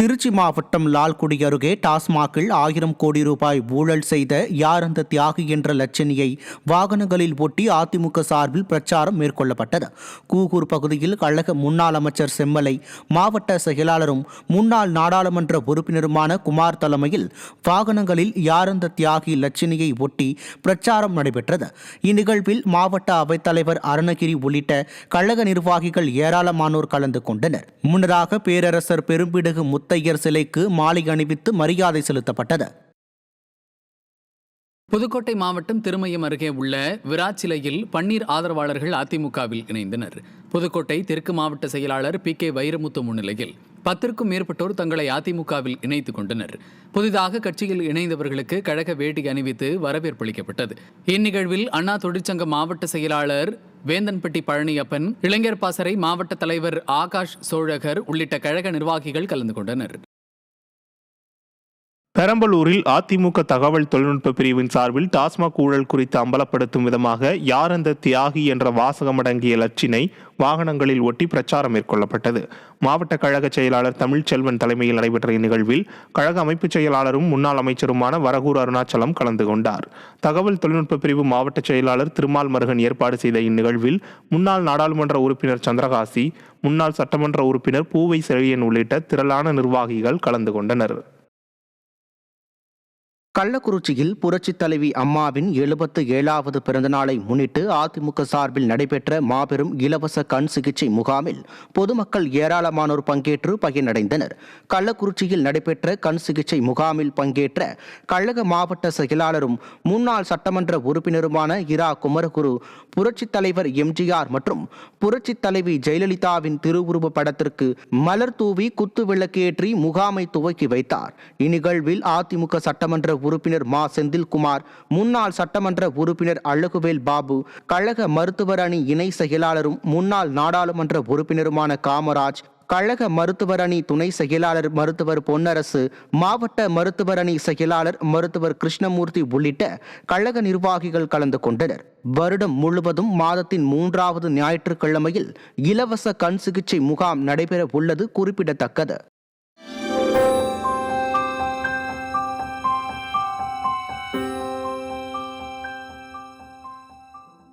திருச்சி மாவட்டம் லால்குடி அருகே டாஸ்மாகில் 1000 கோடி ரூபாய் ஊழல் செய்த யார் அந்த தியாகி என்ற லட்சணியை வாகனங்களில் ஒட்டி அதிமுக சார்பில் பிரச்சாரம் மேற்கொள்ளப்பட்டது. கூகூர் பகுதியில் கழக முன்னாள் அமைச்சர் செம்மலை, மாவட்ட செயலாளரும் முன்னாள் நாடாளுமன்ற உறுப்பினருமான குமார் தலைமையில் வாகனங்களில் யார் அந்த தியாகி லட்சணியை ஒட்டி பிரச்சாரம் நடைபெற்றது. இந்நிகழ்வில் மாவட்ட அவைத்தலைவர் அருணகிரி உள்ளிட்ட கழக நிர்வாகிகள் ஏராளமானோர் கலந்து கொண்டனர். முன்னதாக பேரரசர் பெரும்பிடுகு முத்தையர் சிலைக்கு மாலை அணிவித்து மரியாதை செலுத்தப்பட்டது. புதுக்கோட்டை மாவட்டம் திருமயம் அருகே உள்ள விராச்சிலையில் பன்னீர் ஆதரவாளர்கள் அதிமுகவில் இணைந்தனர். புதுக்கோட்டை தெற்கு மாவட்ட செயலாளர் PK வைரமுத்து முன்னிலையில் 10க்கும் மேற்பட்டோர் தங்களை அதிமுகவில் இணைத்துக் கொண்டனர். புதிதாக கட்சியில் இணைந்தவர்களுக்கு கழக வேட்டி அணிவித்து வரவேற்பளிக்கப்பட்டது. இந்நிகழ்வில் அண்ணா தொழிற்சங்க மாவட்ட செயலாளர் வேந்தன்பட்டி பழனியப்பன், இளைஞர் பாசறை மாவட்ட தலைவர் ஆகாஷ் சோழகர் உள்ளிட்ட கழக நிர்வாகிகள் கலந்து கொண்டனர். பெரம்பலூரில் அதிமுக தகவல் தொழில்நுட்ப பிரிவின் சார்பில் டாஸ்மாக் ஊழல் குறித்து அம்பலப்படுத்தும் விதமாக யார் அந்த தியாகி என்ற வாசகமடங்கிய லட்சினை வாகனங்களில் ஒட்டி பிரச்சாரம் மேற்கொள்ளப்பட்டது. மாவட்ட கழக செயலாளர் தமிழ்ச்செல்வன் தலைமையில் நடைபெற்ற இந்நிகழ்வில் கழக அமைப்பு செயலாளரும் முன்னாள் அமைச்சருமான வரகூர் அருணாச்சலம் கலந்து கொண்டார். தகவல் தொழில்நுட்ப பிரிவு மாவட்ட செயலாளர் திருமால் மருகன் ஏற்பாடு செய்த இந்நிகழ்வில் முன்னாள் நாடாளுமன்ற உறுப்பினர் சந்திரகாசி, முன்னாள் சட்டமன்ற உறுப்பினர் பூவை செழியன் உள்ளிட்ட திரளான நிர்வாகிகள் கலந்து கொண்டனர். கள்ளக்குறிச்சியில் புரட்சித் தலைவி அம்மாவின் 77வது பிறந்தநாளை முன்னிட்டு அதிமுக சார்பில் நடைபெற்ற மாபெரும் இலவச கண் சிகிச்சை முகாமில் பொதுமக்கள் ஏராளமானோர் பங்கேற்று பயனடைந்தனர். கள்ளக்குறிச்சியில் நடைபெற்ற கண் சிகிச்சை முகாமில் பங்கேற்ற கழக மாவட்ட செயலாளரும் முன்னாள் சட்டமன்ற உறுப்பினருமான இரா குமரகுரு புரட்சித் தலைவர் MGR மற்றும் புரட்சித் தலைவி ஜெயலலிதாவின் திருவுருவ படத்திற்கு மலர் தூவி குத்து விளக்கேற்றி முகாமை துவக்கி வைத்தார். இந்நிகழ்வில் அதிமுக சட்டமன்ற உறுப்பினர் மா செந்தில்குமார், முன்னாள் சட்டமன்ற உறுப்பினர் அழகுவேல் பாபு, கழக மருத்துவர் அணி இணை செயலாளரும் முன்னாள் நாடாளுமன்ற உறுப்பினருமான காமராஜ், கழக மருத்துவர் அணி துணை செயலாளர் மருத்துவர் பொன்னரசு, மாவட்ட மருத்துவர் அணி செயலாளர் மருத்துவர் கிருஷ்ணமூர்த்தி உள்ளிட்ட கழக நிர்வாகிகள் கலந்து கொண்டனர். வருடம் முழுவதும் மாதத்தின் 3வது ஞாயிற்றுக்கிழமையில் இலவச கண் சிகிச்சை முகாம் நடைபெற உள்ளது குறிப்பிடத்தக்கது.